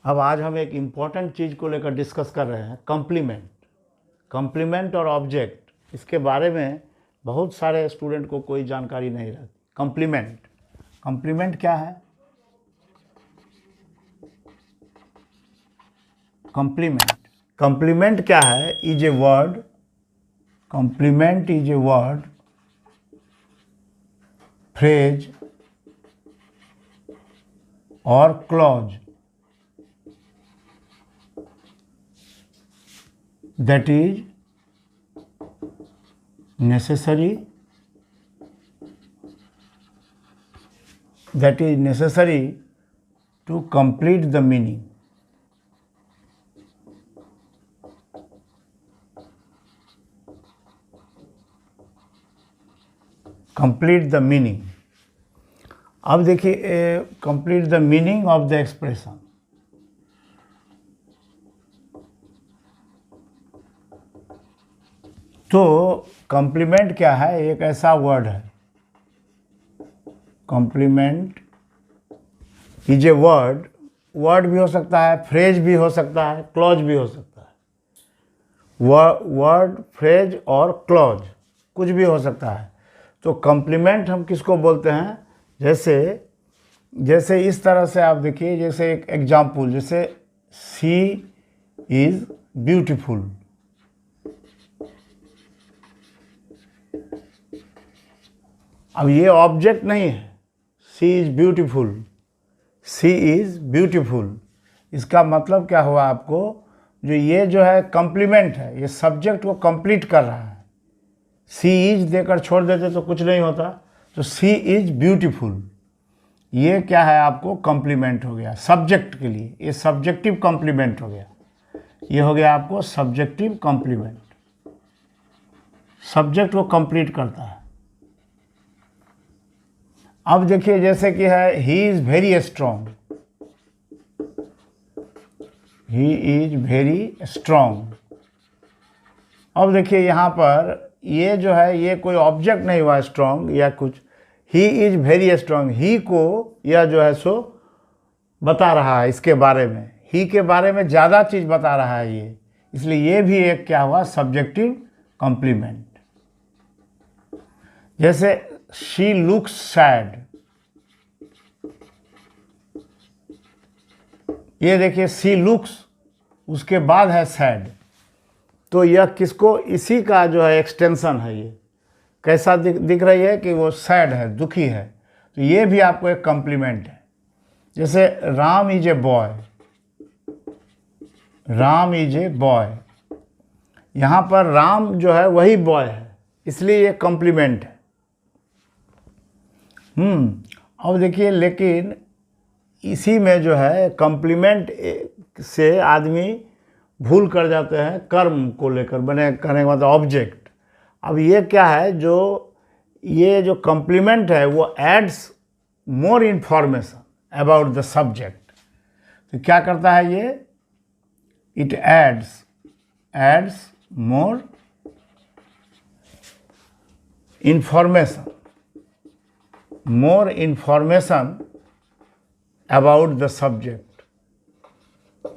अब आज हम एक इम्पॉर्टेंट चीज़ को लेकर डिस्कस कर रहे हैं, कॉम्प्लीमेंट। कॉम्प्लीमेंट और ऑब्जेक्ट, इसके बारे में बहुत सारे स्टूडेंट को कोई जानकारी नहीं रहती। कॉम्प्लीमेंट, कॉम्प्लीमेंट क्या है? कॉम्प्लीमेंट, कॉम्प्लीमेंट क्या है? Is a word, complement is a word, phrase और clause that is necessary to complete the meaning. Complete the meaning. अब देखिए, complete the meaning of the expression. तो कॉम्प्लीमेंट क्या है? एक ऐसा वर्ड है, complement is a word, word भी हो सकता है, फ्रेज भी हो सकता है, क्लॉज भी हो सकता है। वर्ड, फ्रेज और क्लॉज कुछ भी हो सकता है। तो कॉम्प्लीमेंट हम किसको बोलते हैं? जैसे इस तरह से आप देखिए, जैसे एक एग्जाम्पल, जैसे शी इज़ ब्यूटीफुल। अब ये ऑब्जेक्ट नहीं है, she is beautiful, she is beautiful. इसका मतलब क्या हुआ आपको? जो ये जो है कॉम्प्लीमेंट है, ये सब्जेक्ट को कंप्लीट कर रहा है। शी इज देकर छोड़ देते तो कुछ नहीं होता। तो शी इज़ ब्यूटीफुल, ये क्या है आपको? कॉम्प्लीमेंट हो गया सब्जेक्ट के लिए। ये सब्जेक्टिव कॉम्प्लीमेंट हो गया, ये हो गया आपको सब्जेक्टिव कॉम्प्लीमेंट। सब्जेक्ट को कंप्लीट करता है। अब देखिए, जैसे कि है he is very strong, he is very strong. अब देखिए यहाँ पर ये जो है, ये कोई ऑब्जेक्ट नहीं हुआ स्ट्रॉन्ग या कुछ। ही इज वेरी स्ट्रॉन्ग, ही को यह जो है सो बता रहा है इसके बारे में, ही के बारे में ज़्यादा चीज़ बता रहा है ये, इसलिए ये भी एक क्या हुआ? Subjective complement. जैसे शी लुक्स सैड, ये देखिए शी लुक्स, उसके बाद है सैड, तो यह किसको? इसी का जो है एक्सटेंशन है। ये कैसा दिख रही है कि वो सैड है, दुखी है, तो ये भी आपको एक कॉम्प्लीमेंट है। जैसे Ram is a boy, Ram is a boy, यहाँ पर राम जो है वही बॉय है, इसलिए ये कॉम्प्लीमेंट है। अब देखिए, लेकिन इसी में जो है कॉम्प्लीमेंट से आदमी भूल कर जाते हैं कर्म को लेकर, बने करने के बाद ऑब्जेक्ट। अब ये क्या है? ये जो कॉम्प्लीमेंट है वो adds more information about the subject. तो क्या करता है ये? It adds more information about the subject.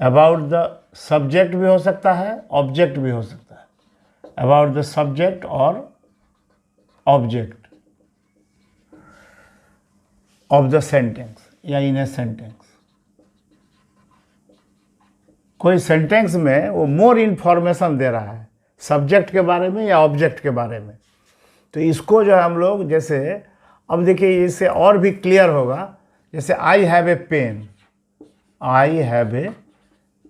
About the subject भी हो सकता है, ऑब्जेक्ट भी हो सकता है। अबाउट द सब्जेक्ट और ऑब्जेक्ट ऑफ द सेंटेंस या इन ए सेंटेंस। कोई सेंटेंस में वो मोर इन्फॉर्मेशन दे रहा है सब्जेक्ट के बारे में या ऑब्जेक्ट के बारे में। तो इसको जो है हम लोग, जैसे अब देखिए इससे और भी क्लियर होगा। जैसे I have a pen, I have a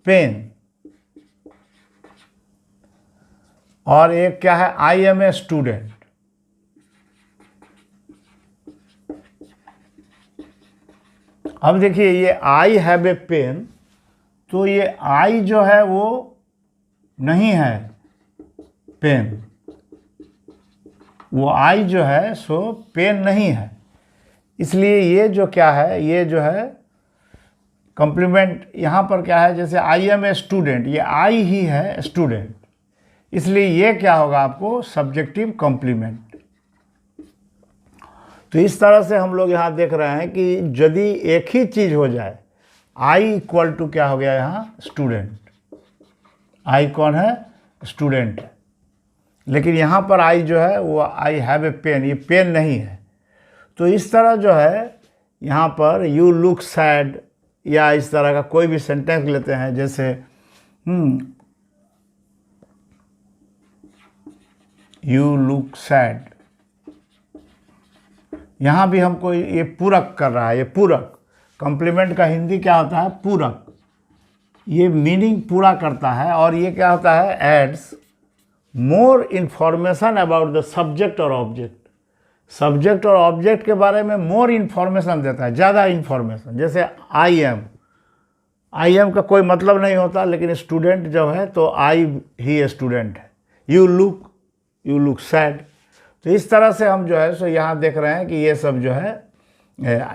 pen, और एक क्या है? I am a student. अब देखिए ये आई हैव ए पेन, तो ये आई जो है वो नहीं है पेन, वो आई जो है सो पेन नहीं है, इसलिए ये जो क्या है, ये जो है कॉम्प्लीमेंट यहाँ पर क्या है? जैसे आई एम ए स्टूडेंट, ये आई ही है स्टूडेंट, इसलिए ये क्या होगा आपको? Subjective complement. तो इस तरह से हम लोग यहाँ देख रहे हैं कि यदि एक ही चीज़ हो जाए आई इक्वल टू क्या हो गया यहाँ, स्टूडेंट। आई कौन है, स्टूडेंट है। लेकिन यहाँ पर आई जो है वो आई हैव ए पेन, ये पेन नहीं है। तो इस तरह जो है यहाँ पर यू लुक सैड या इस तरह का कोई भी सेंटेंस लेते हैं, जैसे यू लुक सैड, यहाँ भी हमको ये पूरक कर रहा है। ये पूरक, कॉम्प्लीमेंट का हिंदी क्या होता है, पूरक। ये मीनिंग पूरा करता है। और ये क्या होता है, adds more information about the subject और ऑब्जेक्ट। सब्जेक्ट और ऑब्जेक्ट के बारे में मोर इन्फॉर्मेशन देता है, ज़्यादा इन्फॉर्मेशन। जैसे आई एम का कोई मतलब नहीं होता, लेकिन स्टूडेंट जो है तो आई ही स्टूडेंट है। You look sad. तो इस तरह से हम जो है सो यहाँ देख रहे हैं कि ये सब जो है।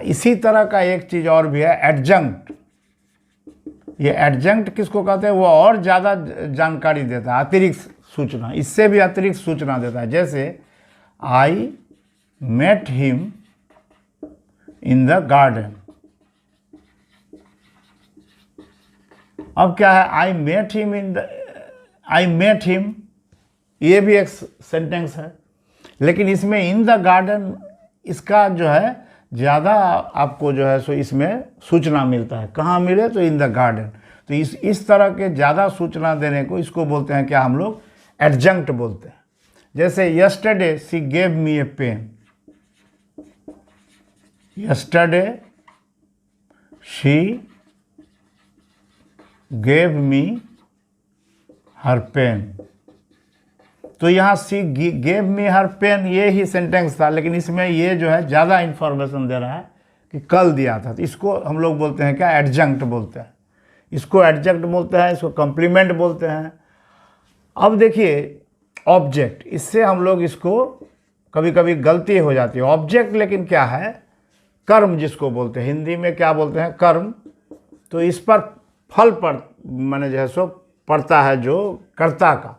इसी तरह का एक चीज़ और भी है, एडजंक्ट। ये एडजंक्ट किसको कहते हैं, वो और ज़्यादा जानकारी देता है, अतिरिक्त सूचना, इससे भी अतिरिक्त सूचना देता है। जैसे I met him in the garden. अब क्या है, आई मेट हिम, ये भी एक सेंटेंस है, लेकिन इसमें इन द गार्डन इसका जो है ज़्यादा आपको जो है सो इसमें सूचना मिलता है। कहाँ मिले, तो इन द गार्डन। तो इस तरह के ज़्यादा सूचना देने को इसको बोलते हैं क्या, हम लोग एडजंक्ट बोलते हैं। जैसे yesterday she gave me a pen. Yesterday she gave me her pen. तो यहाँ सी गेव मी हर पेन ये ही सेंटेंस था, लेकिन इसमें ये जो है ज़्यादा इन्फॉर्मेशन दे रहा है कि कल दिया था। तो इसको हम लोग बोलते हैं क्या, एडजंक्ट बोलते हैं। इसको एडजंक्ट बोलते हैं, इसको कॉम्प्लीमेंट बोलते हैं। अब देखिए ऑब्जेक्ट, इससे हम लोग इसको कभी कभी गलती हो जाती है। ऑब्जेक्ट लेकिन क्या है, कर्म जिसको बोलते हैं, हिंदी में क्या बोलते हैं, कर्म। तो इस पर फल पर माने जो है सो पड़ता है जो कर्ता का।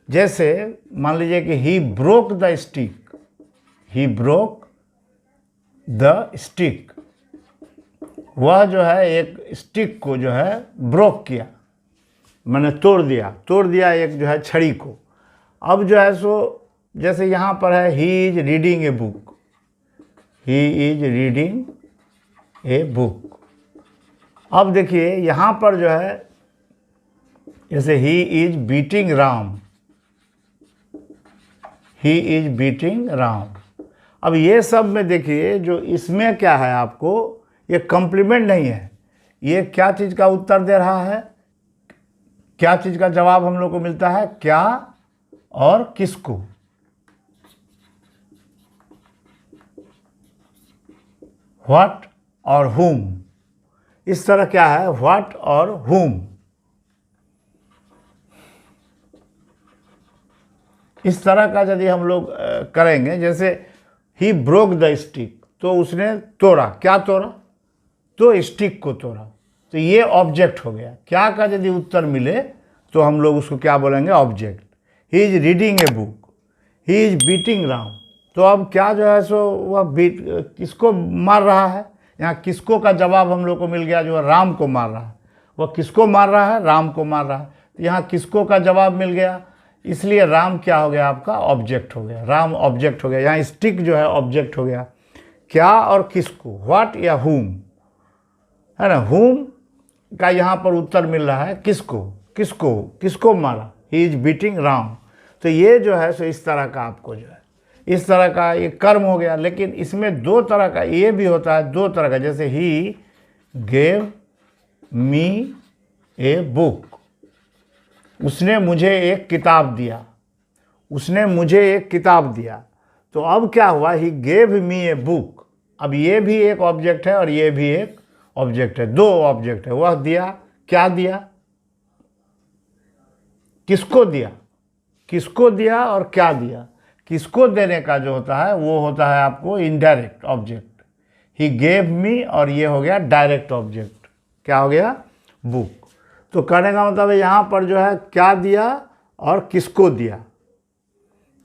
जैसे मान लीजिए कि he broke the stick, he broke the stick, वह जो है एक स्टिक को जो है ब्रोक किया, मैंने तोड़ दिया एक जो है छड़ी को। अब जो है सो जैसे यहाँ पर है he is reading a book, he is reading a book. अब देखिए यहाँ पर जो है जैसे he is beating Ram, he is beating Ram. अब ये सब में देखिए जो इसमें क्या है, आपको ये कॉम्प्लीमेंट नहीं है, ये क्या चीज़ का उत्तर दे रहा है, क्या चीज़ का जवाब हम लोग को मिलता है, क्या और किसको। व्हाट और whom, इस तरह क्या है, व्हाट और whom। इस तरह का यदि हम लोग करेंगे, जैसे ही ब्रोक द स्टिक, तो उसने तोड़ा, क्या तोड़ा, तो स्टिक को तोड़ा। तो ये ऑब्जेक्ट हो गया। क्या का यदि उत्तर मिले तो हम लोग उसको क्या बोलेंगे, object. He is reading a book, he is beating Ram. तो अब क्या जो है सो वह बीट किसको मार रहा है, यहाँ किसको का जवाब हम लोग को मिल गया, जो राम को मार रहा है। वह किसको मार रहा है, राम को मार रहा है। तो यहाँ किसको का जवाब मिल गया, इसलिए राम क्या हो गया, आपका ऑब्जेक्ट हो गया, राम ऑब्जेक्ट हो गया। यहाँ स्टिक जो है ऑब्जेक्ट हो गया। क्या और किसको, व्हाट या whom, है ना। whom का यहाँ पर उत्तर मिल रहा है, किसको मारा, ही इज बीटिंग राम। तो ये जो है सो इस तरह का आपको जो है इस तरह का ये कर्म हो गया। लेकिन इसमें दो तरह का ये भी होता है, दो तरह का। जैसे he gave me a book, उसने मुझे एक किताब दिया, उसने मुझे एक किताब दिया। तो अब क्या हुआ, he gave me a book. अब ये भी एक ऑब्जेक्ट है और ये भी एक ऑब्जेक्ट है, दो ऑब्जेक्ट है। वह दिया, क्या दिया, किसको दिया, किसको दिया और क्या दिया। किसको देने का जो होता है वो होता है आपको indirect object. He gave me, और ये हो गया डायरेक्ट ऑब्जेक्ट, क्या हो गया, बुक। तो कहने का मतलब है यहाँ पर जो है क्या दिया और किसको दिया।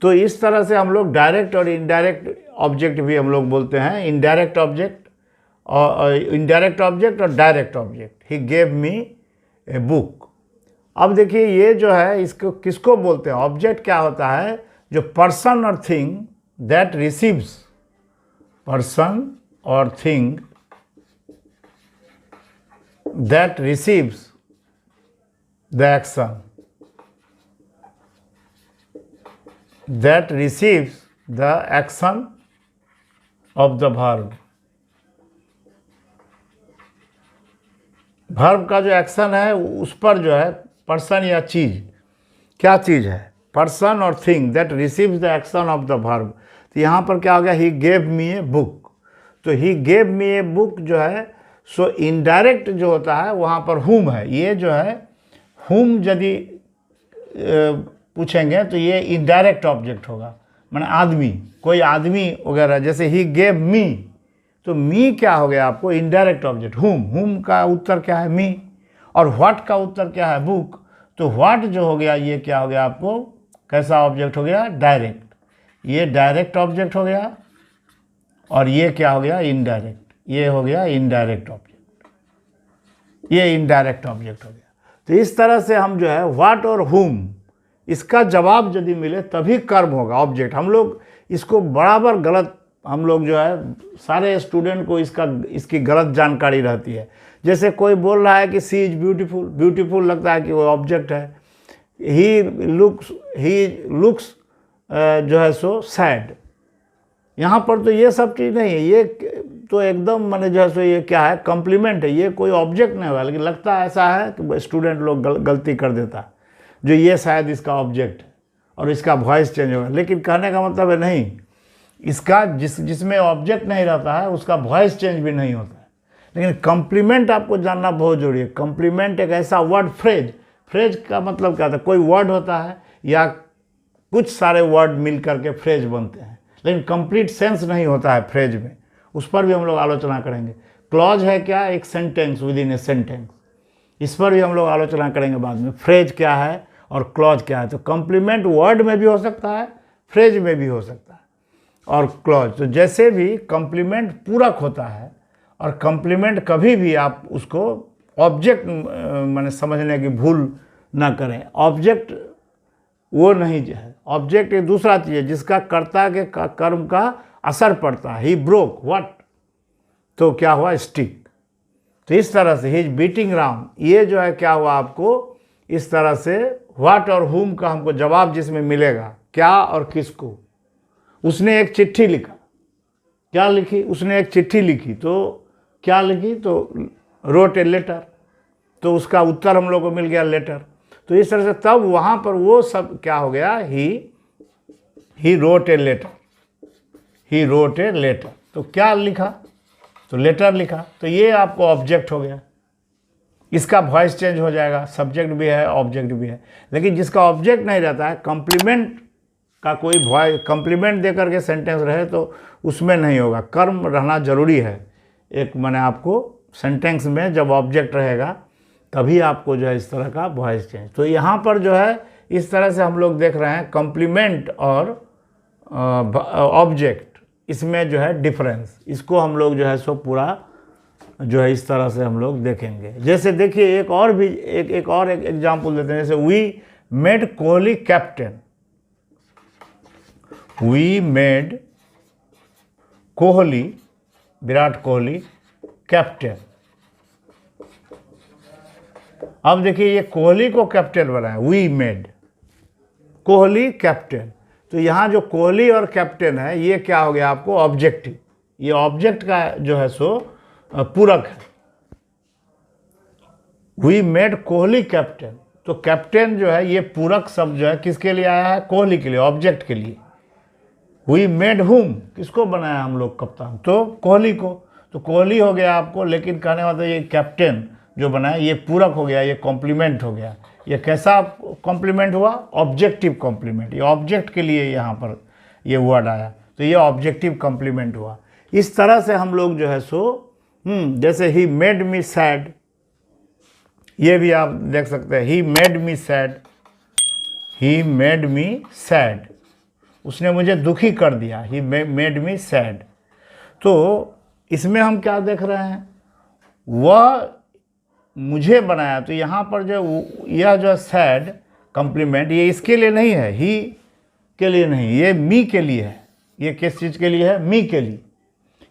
तो इस तरह से हम लोग डायरेक्ट और इनडायरेक्ट ऑब्जेक्ट भी हम लोग बोलते हैं। इनडायरेक्ट ऑब्जेक्ट और इनडायरेक्ट ऑब्जेक्ट और direct object. He gave me a book. अब देखिए ये जो है इसको किसको बोलते हैं? ऑब्जेक्ट क्या होता है? जो पर्सन और थिंग दैट रिसीव्स, पर्सन और thing that receives the action, that receives the action of the verb। verb का जो एक्शन है उस पर जो है पर्सन या चीज, क्या चीज है? पर्सन और thing that receives the action of the verb। तो यहाँ पर क्या हो गया? He gave me a book. तो he gave me a book जो है सो इनडायरेक्ट जो होता है वहाँ पर हुम है। ये जो है हुम यदि पूछेंगे तो ये इनडायरेक्ट ऑब्जेक्ट होगा, माने आदमी, कोई आदमी वगैरह। जैसे ही गेव मी, तो मी क्या हो गया आपको? Indirect object. हुम का उत्तर क्या है? मी। और व्हाट का उत्तर क्या है? बुक। तो व्हाट जो हो गया ये क्या हो गया आपको? कैसा ऑब्जेक्ट हो गया? डायरेक्ट। ये डायरेक्ट ऑब्जेक्ट हो गया और ये क्या हो गया? इनडायरेक्ट। ये हो गया इनडायरेक्ट ऑब्जेक्ट, ये इनडायरेक्ट ऑब्जेक्ट हो गया। तो इस तरह से हम जो है व्हाट और हुम, इसका जवाब यदि मिले तभी कर्म होगा, ऑब्जेक्ट। हम लोग इसको बराबर गलत, हम लोग जो है सारे स्टूडेंट को इसकी गलत जानकारी रहती है। जैसे कोई बोल रहा है कि सी इज ब्यूटीफुल, ब्यूटीफुल लगता है कि वो ऑब्जेक्ट है। ही लुक्स जो है सो सैड। यहाँ पर तो ये सब चीज़ नहीं है, ये तो एकदम माने जो है सो ये क्या है? कॉम्प्लीमेंट है। ये कोई ऑब्जेक्ट नहीं हुआ, लेकिन लगता ऐसा है कि स्टूडेंट लोग गलती कर देता है जो ये शायद इसका ऑब्जेक्ट है और इसका वॉइस चेंज होगा। लेकिन कहने का मतलब है नहीं, इसका जिसमें ऑब्जेक्ट नहीं रहता है उसका वॉइस चेंज भी नहीं होता है। लेकिन कॉम्प्लीमेंट आपको जानना बहुत जरूरी है। कॉम्प्लीमेंट एक ऐसा वर्ड, फ्रेज का मतलब क्या होता है? कोई वर्ड होता है या कुछ सारे वर्ड मिल करके फ्रेज बनते हैं, लेकिन कंप्लीट सेंस नहीं होता है फ्रेज में। उस पर भी हम लोग आलोचना करेंगे। क्लॉज है क्या? एक sentence with in a sentence, इस पर भी हम लोग आलोचना करेंगे बाद में। फ्रेज क्या है और क्लॉज क्या है? तो कॉम्प्लीमेंट वर्ड में भी हो सकता है, फ्रेज में भी हो सकता है और क्लॉज। तो जैसे भी कॉम्प्लीमेंट पूरक होता है और कॉम्प्लीमेंट कभी भी आप उसको ऑब्जेक्ट माने समझने की भूल ना करें। ऑब्जेक्ट वो नहीं है, ऑब्जेक्ट एक दूसरा चीज़ है जिसका कर्ता के कर्म का असर पड़ता है। ही ब्रोक व्हाट, तो क्या हुआ? स्टिक। तो इस तरह से ही इज बीटिंग राम, ये जो है क्या हुआ आपको? इस तरह से व्हाट और हुम का हमको जवाब जिसमें मिलेगा, क्या और किसको। उसने एक चिट्ठी लिखा, क्या लिखी? उसने एक चिट्ठी लिखी, तो क्या लिखी? तो रोट ए लेटर, तो उसका उत्तर हम लोग को मिल गया लेटर। तो इस तरह से तब वहाँ पर वो सब क्या हो गया? He wrote a letter, he wrote a letter. तो क्या लिखा? तो लेटर लिखा। तो ये आपको ऑब्जेक्ट हो गया। इसका वॉइस चेंज हो जाएगा, सब्जेक्ट भी है ऑब्जेक्ट भी है। लेकिन जिसका ऑब्जेक्ट नहीं रहता है, कॉम्प्लीमेंट का कोई वॉइस, कॉम्प्लीमेंट दे करके सेंटेंस रहे तो उसमें नहीं होगा। कर्म रहना जरूरी है एक, माने आपको सेंटेंस में जब ऑब्जेक्ट रहेगा तभी आपको जो है इस तरह का वॉइस चेंज। तो यहाँ पर जो है इस तरह से हम लोग देख रहे हैं कॉम्प्लीमेंट और ऑब्जेक्ट, इसमें जो है डिफरेंस। इसको हम लोग जो है सो पूरा जो है इस तरह से हम लोग देखेंगे। जैसे देखिए एक और भी एक एग्जाम्पल देते हैं। जैसे we made Kohli captain, we made Kohli, Virat Kohli captain. अब देखिए ये कोहली को कैप्टन बनाया, वी मेड कोहली कैप्टन। तो यहाँ जो कोहली और कैप्टन है ये क्या हो गया आपको? ऑब्जेक्टिव। ये ऑब्जेक्ट का जो है सो पूरक है। वी मेड कोहली कैप्टन, तो कैप्टन जो है ये पूरक शब्द जो है किसके लिए आया है? कोहली के लिए, ऑब्जेक्ट के लिए। वी मेड हुम, किसको बनाया हम लोग कप्तान? तो कोहली को। तो कोहली हो गया आपको, लेकिन कहने वाला ये कैप्टन जो बनाया ये पूरक हो गया, ये कॉम्प्लीमेंट हो गया। ये कैसा कॉम्प्लीमेंट हुआ? Objective complement. ये ऑब्जेक्ट के लिए यहाँ पर ये वर्ड आया, तो ये ऑब्जेक्टिव कॉम्प्लीमेंट हुआ। इस तरह से हम लोग जो है सो जैसे ही मेड मी सैड, ये भी आप देख सकते हैं। He made me sad, he made me sad, उसने मुझे दुखी कर दिया। He made me sad. तो इसमें हम क्या देख रहे हैं, वह मुझे बनाया, तो यहाँ पर जो यह जो सैड कॉम्प्लीमेंट ये इसके लिए नहीं है, ही के लिए नहीं, ये मी के लिए है। ये किस चीज़ के लिए है, मी के लिए।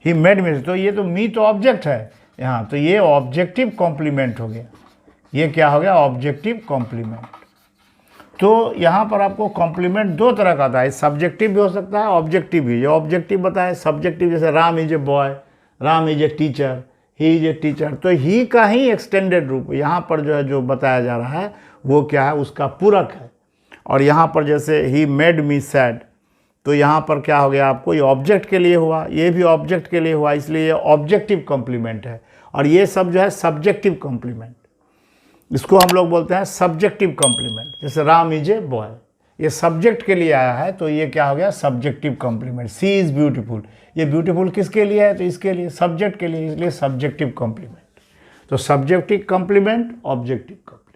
ही मेड मी, तो ये तो मी तो ऑब्जेक्ट है यहाँ, तो ये ऑब्जेक्टिव कॉम्प्लीमेंट हो गया। ये क्या हो गया, ऑब्जेक्टिव कॉम्प्लीमेंट। तो यहाँ पर आपको कॉम्प्लीमेंट दो तरह का आता है, सब्जेक्टिव भी हो सकता है, ऑब्जेक्टिव भी। जो ऑब्जेक्टिव बताएं, सब्जेक्टिव जैसे Ram is a boy, Ram is a teacher, he is a teacher, तो ही का ही एक्सटेंडेड रूप यहाँ पर जो है जो बताया जा रहा है वो क्या है, उसका पूरक है। और यहाँ पर जैसे ही मेड मी सैड, तो यहाँ पर क्या हो गया आपको, ये ऑब्जेक्ट के लिए हुआ, ये भी ऑब्जेक्ट के लिए हुआ, इसलिए ये ऑब्जेक्टिव कॉम्प्लीमेंट है। और ये सब जो है सब्जेक्टिव कॉम्प्लीमेंट, इसको हम लोग बोलते हैं सब्जेक्टिव कॉम्प्लीमेंट। जैसे राम इज ए बॉय, ये सब्जेक्ट के लिए आया है, तो ये क्या हो गया, subjective complement. She is beautiful, ये ब्यूटीफुल किसके लिए है, तो इसके लिए, सब्जेक्ट के लिए, इसलिए सब्जेक्टिव कॉम्प्लीमेंट। तो सब्जेक्टिव कॉम्प्लीमेंट, ऑब्जेक्टिव कॉम्प्लीमेंट।